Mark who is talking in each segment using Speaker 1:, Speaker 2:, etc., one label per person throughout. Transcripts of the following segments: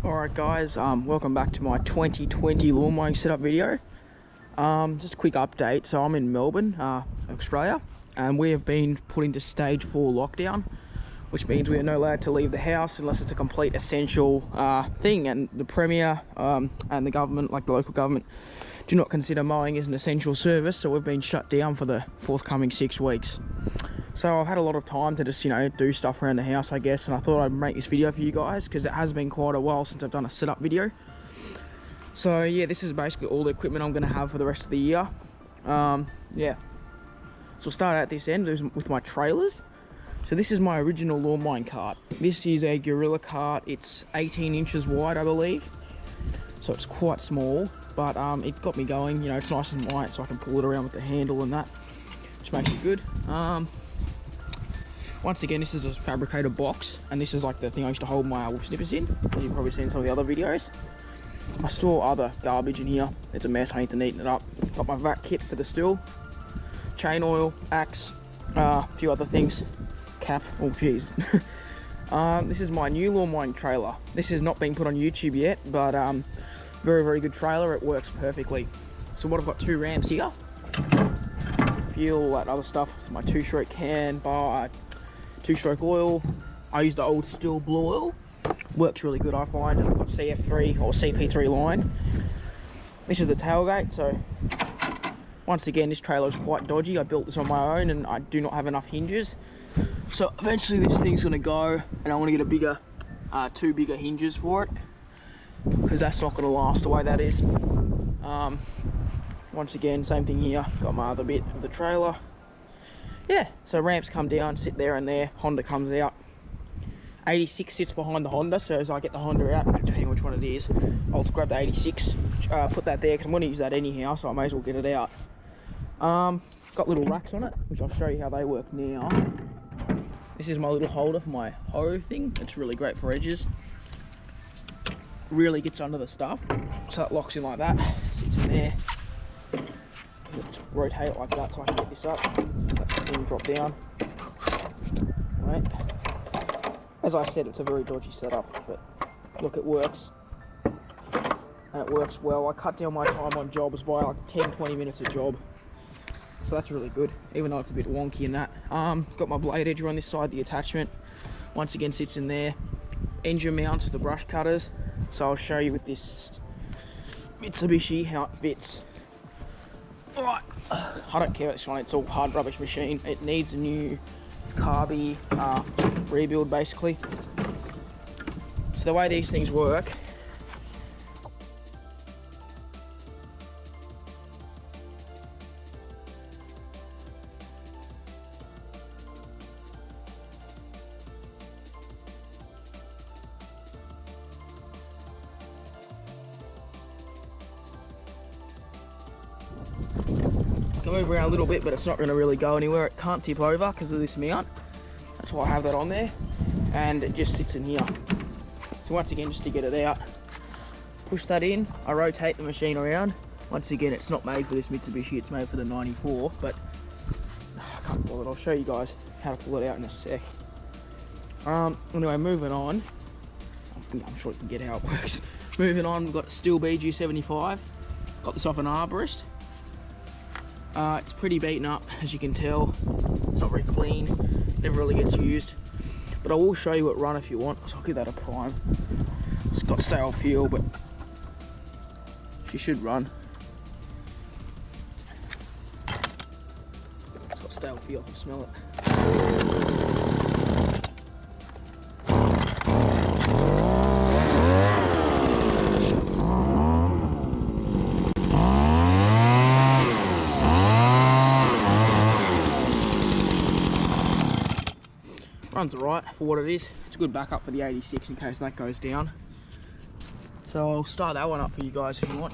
Speaker 1: Alright guys, welcome back to my 2020 lawn mowing setup video. Just a quick update. So I'm in Melbourne, Australia, and we have been put into stage 4 lockdown, which means we are not allowed to leave the house unless it's a complete essential thing, and the Premier and the government, like the local government, do not consider mowing as an essential service, so we've been shut down for the forthcoming 6 weeks. So I've had a lot of time to just, do stuff around the house, I guess, and I thought I'd make this video for you guys because it has been quite a while since I've done a setup video. So yeah, this is basically all the equipment I'm going to have for the rest of the year. Yeah. So we'll start at this end with my trailers. So this is my original lawn mowing cart. This is a Gorilla cart. It's 18 inches wide, I believe. So it's quite small, but it got me going. It's nice and light, so I can pull it around with the handle and that, which makes it good. Once again, this is a fabricated box, and this is like the thing I used to hold my wool snippers in, as you've probably seen some of the other videos. I store other garbage in here. It's a mess, I need to neaten it up. Got my vac kit for the Stihl, chain oil, axe, a few other things, cap, oh geez. This is my new lawn mowing trailer. This has not been put on YouTube yet, but very, very good trailer. It works perfectly. So what I've got, 2 ramps here, fuel, that other stuff. So my 2-stroke can, bar, 2-stroke oil. I use the old Stihl blue oil. Works really good, I find. I've got CF3 or CP3 line. This is the tailgate. So once again, this trailer is quite dodgy. I built this on my own and I do not have enough hinges. So eventually this thing's gonna go, and I want to get a bigger, 2 bigger hinges for it, because that's not gonna last the way that is. Once again, same thing here. Got my other bit of the trailer. Yeah, so ramps come down, sit there and there. Honda comes out. 86 sits behind the Honda, so as I get the Honda out, depending which one it is, I'll just grab the 86, put that there, because I'm going to use that anyhow, so I may as well get it out. Got little racks on it, which I'll show you how they work now. This is my little holder for my hoe thing. It's really great for edges. Really gets under the stuff, so it locks in like that, sits in there. Let's rotate it like that so I can get this up. Let the thing drop down. Right. As I said, it's a very dodgy setup, but look, it works. And it works well. I cut down my time on jobs by like 10-20 minutes a job. So that's really good, even though it's a bit wonky in that. Got my blade edger on this side, the attachment. Once again, sits in there. Engine mounts for the brush cutters. So I'll show you with this Mitsubishi how it fits. Alright, I don't care about this one, it's all hard rubbish machine. It needs a new carby rebuild basically. So the way these things work, can move around a little bit, but it's not going to really go anywhere. It can't tip over because of this mount. That's why I have that on there, and it just sits in here. So once again, just to get it out, push that in. I rotate the machine around. Once again, it's not made for this Mitsubishi, it's made for the 94, but I can't pull it. I'll show you guys how to pull it out in a sec. Anyway, moving on. I'm sure you can get how it works. Moving on, we've got a Stihl BG75. Got this off an arborist. It's pretty beaten up, as you can tell. It's not very clean, never really gets used. But I will show you it run if you want, so I'll give that a prime. It's got stale fuel, but she should run. It's got stale fuel, I can smell it. Runs alright for what it is. It's a good backup for the 86 in case that goes down. So I'll start that one up for you guys if you want.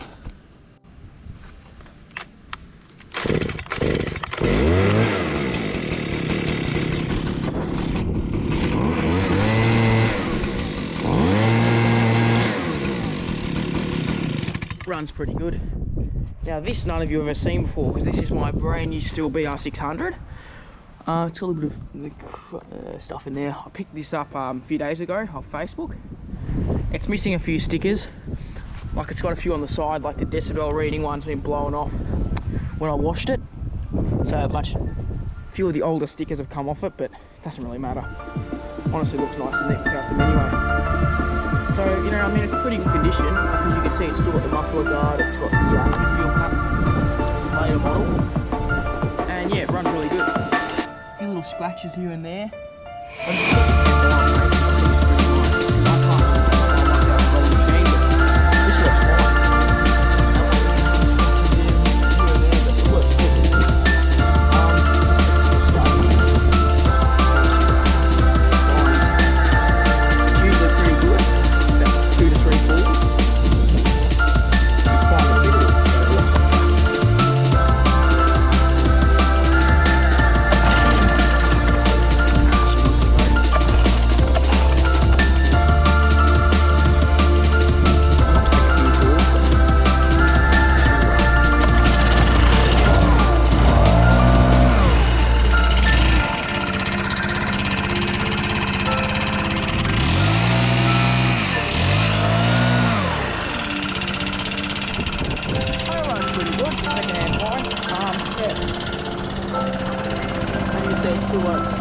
Speaker 1: Runs pretty good. Now this none of you have ever seen before, because this is my brand new Stihl BR600. It's a little bit of stuff in there. I picked this up a few days ago off Facebook. It's missing a few stickers. Like it's got a few on the side, like the decibel reading one's been blown off when I washed it. So a few of the older stickers have come off it, but it doesn't really matter. Honestly, looks nice and neat without them anyway. So, you know, I mean, it's a pretty good condition. Like, as you can see, it's still got the muffler guard, it's got the fuel cap, so it's a later model. And yeah, it runs really good. A few little scratches here and there.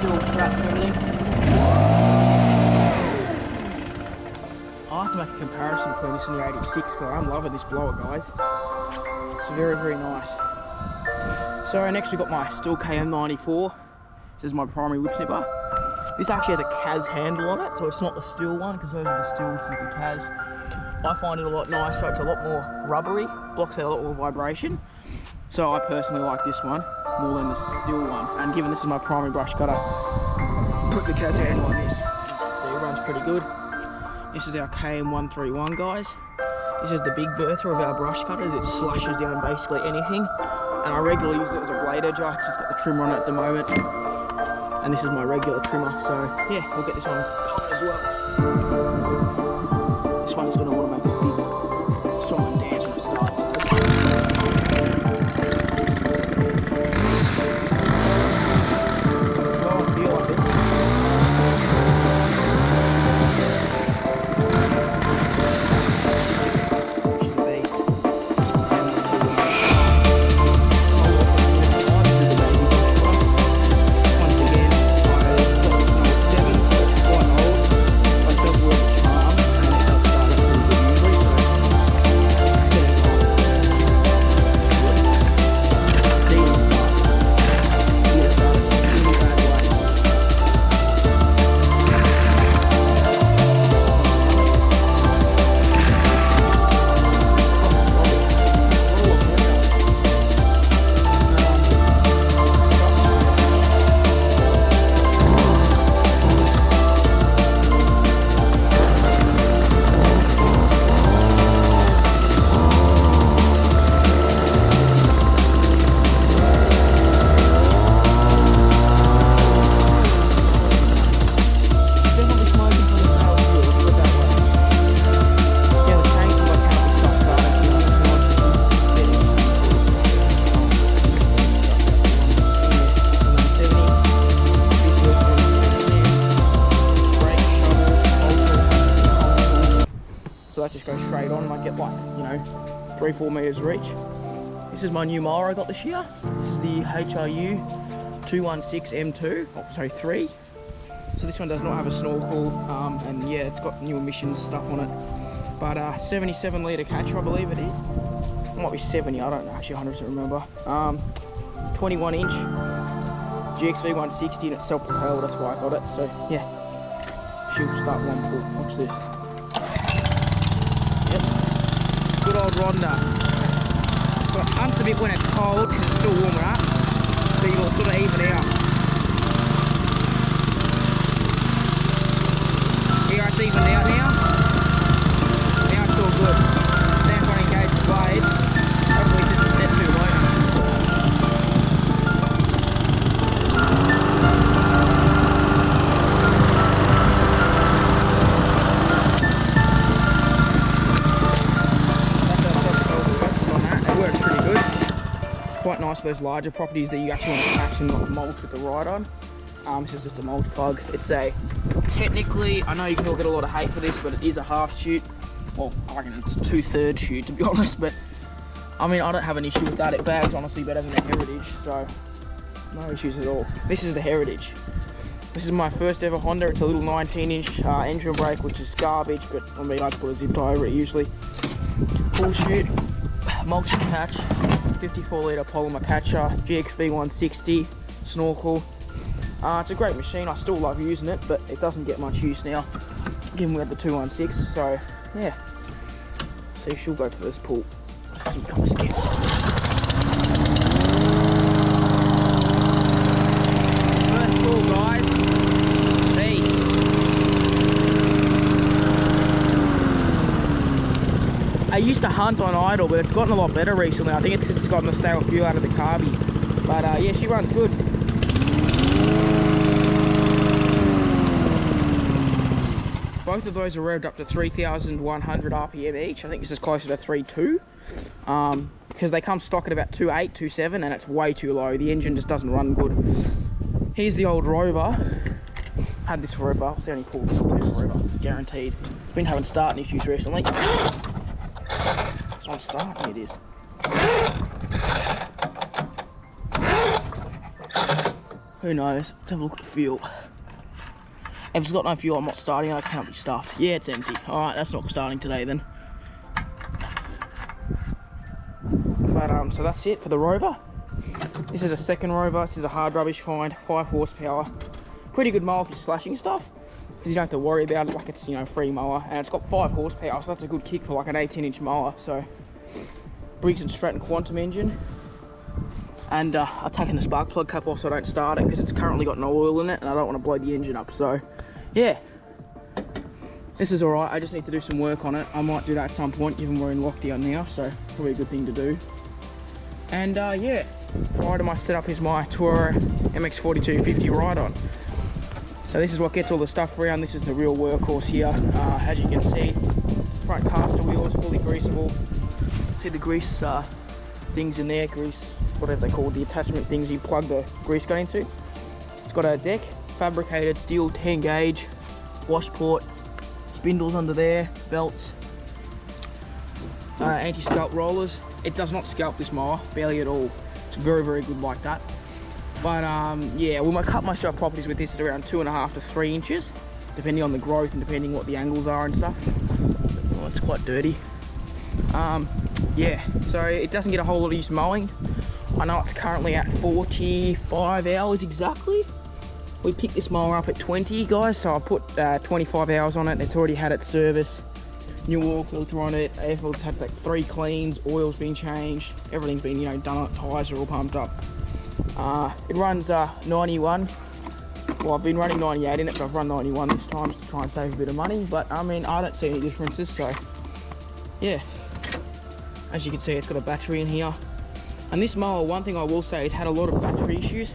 Speaker 1: Stihl straps and everything. I'll have to make a comparison between this and the 86, but I'm loving this blower, guys. It's very, very nice. So next we've got my Stihl KM94. This is my primary whip snipper. This actually has a Kaz handle on it, so it's not the Stihl one, because those are the Stihls, this is the Kaz. I find it a lot nicer, it's a lot more rubbery, blocks out a lot more vibration. So I personally like this one more than the Stihl one. And given this is my primary brush cutter, put the Kaz handle on this. As you can see, it runs pretty good. This is our KM131, guys. This is the big bertha of our brush cutters. It slashes down basically anything. And I regularly use it as a blade edger. It's just got the trimmer on it at the moment. And this is my regular trimmer. So yeah, we'll get this one going as well. This one is going to want to make a big song and dance when it starts. So that just goes straight on and I get like, you know, 3-4 meters reach. This is my new mower I got this year. This is the HRU 216M2, oh, sorry 3. So this one does not have a snorkel, and yeah, it's got new emissions stuff on it. But 77 litre catcher, I believe it is. It might be 70, I don't actually 100% remember. 21 inch GXV 160 and it's self-propelled, that's why I got it. So yeah, she'll start one pull. Watch this. Yep, good old Ronda. So it hunts a bit when it's cold because it's still warming up, but you'll sort of even out. Here it's evened out now. Now it's all good. Now trying to engage the blades. Hopefully it's just a set 2 motor. Quite nice for those larger properties that you actually want to catch and not mulch with the ride on. This is just a mulch plug. It's a, technically, I know you can all get a lot of hate for this, but it is a half chute. Well, I reckon it's 2/3 chute to be honest, but I mean, I don't have an issue with that. It bags honestly better than the Heritage, so no issues at all. This is the Heritage. This is my first ever Honda. It's a little 19-inch engine brake, which is garbage, but I mean, I put a zip tie over it usually. Full chute, mulching patch, 54 litre polymer catcher, GXB 160, snorkel. It's a great machine. I still love using it, but it doesn't get much use now, given we have the 216. So yeah, see, she'll go first pull. Let's see, come skip. First pull, guys. Beast. I used to hunt on idle, but it's gotten a lot better recently. I think it's because it's gotten the stale fuel out of the carby. But yeah, she runs good. Both of those are revved up to 3,100 RPM each. I think this is closer to 3.2. Because they come stock at about 2.8, 2.7, and it's way too low. The engine just doesn't run good. Here's the old Rover. Had this forever. I'll see how many pulls this will do forever. Guaranteed. Been having starting issues recently. It's on starting, it is. Who knows? Let's have a look at the fuel. If it's got no fuel, I'm not starting, I can't be stuffed. Yeah, it's empty. Alright, that's not starting today then. But so that's it for the Rover. This is a second Rover. This is a hard rubbish find, 5 horsepower. Pretty good mower for slashing stuff, because you don't have to worry about it like it's, you know, free mower. And it's got 5 horsepower, so that's a good kick for like an 18-inch mower. So Briggs & Stratton Quantum engine. And I've taken the spark plug cap off so I don't start it, because it's currently got no oil in it and I don't want to blow the engine up. So yeah, this is alright. I just need to do some work on it. I might do that at some point, given we're in lockdown now, so probably a good thing to do. And yeah, right on my setup is my Toro MX4250 ride-on. So this is what gets all the stuff around. This is the real workhorse here. As you can see, front caster wheels, fully greasable. See the grease things in there, grease, whatever they call the attachment things you plug the grease gun into. It's got a deck, fabricated Stihl 10 gauge, wash port, spindles under there, belts, anti-scalp rollers. It does not scalp this mower, barely at all. It's very, very good like that. But yeah, we might cut my shelf properties with this at around 2.5 to 3 inches, depending on the growth and depending what the angles are and stuff. Oh, it's quite dirty. Yeah, so it doesn't get a whole lot of use mowing. I know it's currently at 45 hours exactly. We picked this mower up at 20, guys, so I put 25 hours on it, and it's already had its service. New oil filter on it, air filter's had like 3 cleans, oil's been changed, everything's been, you know, done up, tyres are all pumped up. It runs 91. Well, I've been running 98 in it, but I've run 91 this time just to try and save a bit of money. But I mean, I don't see any differences, so yeah. As you can see, it's got a battery in here. And this mower, one thing I will say, it's had a lot of battery issues,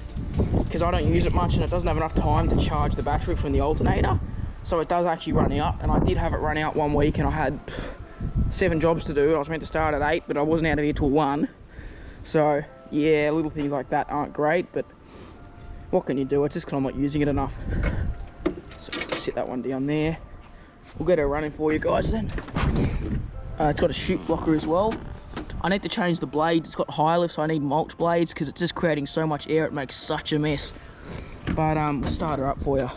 Speaker 1: because I don't use it much and it doesn't have enough time to charge the battery from the alternator. So it does actually run out, and I did have it run out one week and I had 7 jobs to do. I was meant to start at 8, but I wasn't out of here till 1. So yeah, little things like that aren't great, but what can you do? It's just because I'm not using it enough. So sit that one down there. We'll get her running for you guys then. It's got a chute blocker as well. I need to change the blades. It's got high lift, so I need mulch blades because it's just creating so much air. It makes such a mess. But we'll start her up for you.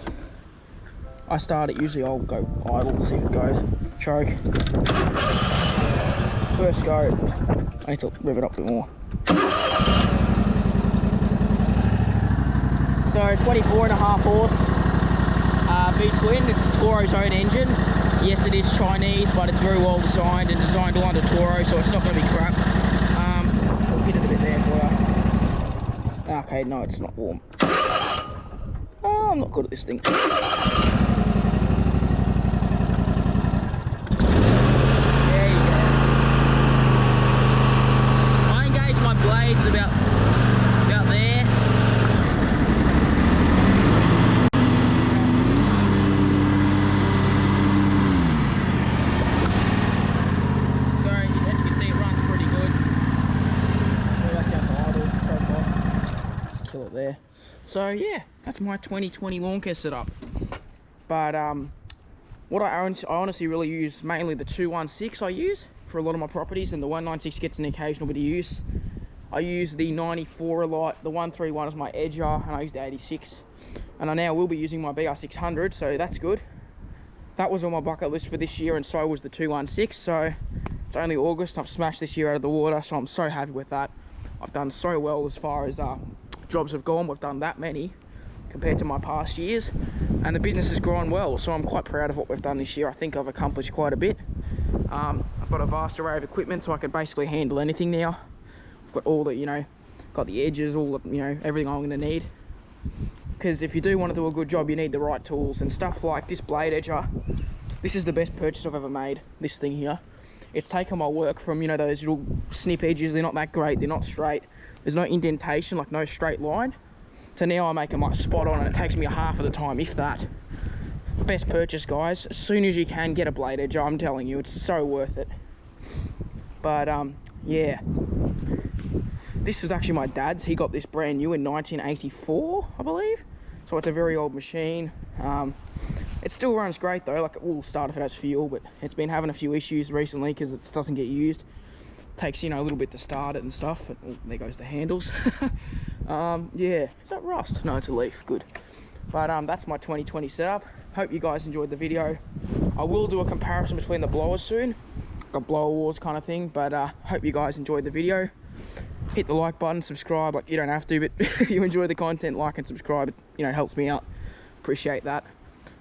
Speaker 1: I start it, usually I'll go idle and see if it goes. Choke. First go. I need to rev it up a bit more. So 24.5 horse V-twin. It's a Toro's own engine. Yes, it is Chinese, but it's very well designed and designed all under Toro, so it's not going to be crap. We'll hit it a bit there for you. Okay, no, it's not warm. Oh, I'm not good at this thing. There you go. I engage my blades about there. it there. So yeah, that's my 2020 lawn care setup. But what I honestly really use, mainly the 216 I use for a lot of my properties, and the 196 gets an occasional bit of use. I use the 94 a lot, the 131 is my Hedger, and I use the 86. And I now will be using my BR600, so that's good. That was on my bucket list for this year, and so was the 216. So it's only August, I've smashed this year out of the water, so I'm so happy with that. I've done so well as far as jobs have gone. We've done that many compared to my past years, and the business has grown well, so I'm quite proud of what we've done this year. I think I've accomplished quite a bit. I've got a vast array of equipment, so I can basically handle anything now. I've got all the, you know, got the edges, all the, you know, everything I'm going to need. Because if you do want to do a good job, you need the right tools and stuff like this blade edger. This is the best purchase I've ever made, this thing here. It's taken my work from, you know, those little snip edges, they're not that great, they're not straight. There's no indentation, like no straight line. So now I make them like spot on, and it takes me half of the time, if that. Best purchase, guys. As soon as you can, get a blade edger, I'm telling you, it's so worth it. But yeah. This was actually my dad's. He got this brand new in 1984, I believe. So it's a very old machine. It still runs great though, like it will start if it has fuel, but it's been having a few issues recently because it doesn't get used. Takes, you know, a little bit to start it and stuff. But, oh, there goes the handles. Yeah, is that rust? No, it's a leaf, good. But that's my 2020 setup. Hope you guys enjoyed the video. I will do a comparison between the blowers soon, like a blower wars kind of thing, but hope you guys enjoyed the video. Hit the like button, subscribe, like you don't have to, but if you enjoy the content, like and subscribe, it, you know, helps me out. Appreciate that.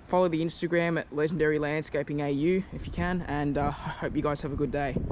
Speaker 1: Follow the Instagram at Legendary Landscaping AU if you can, and I hope you guys have a good day.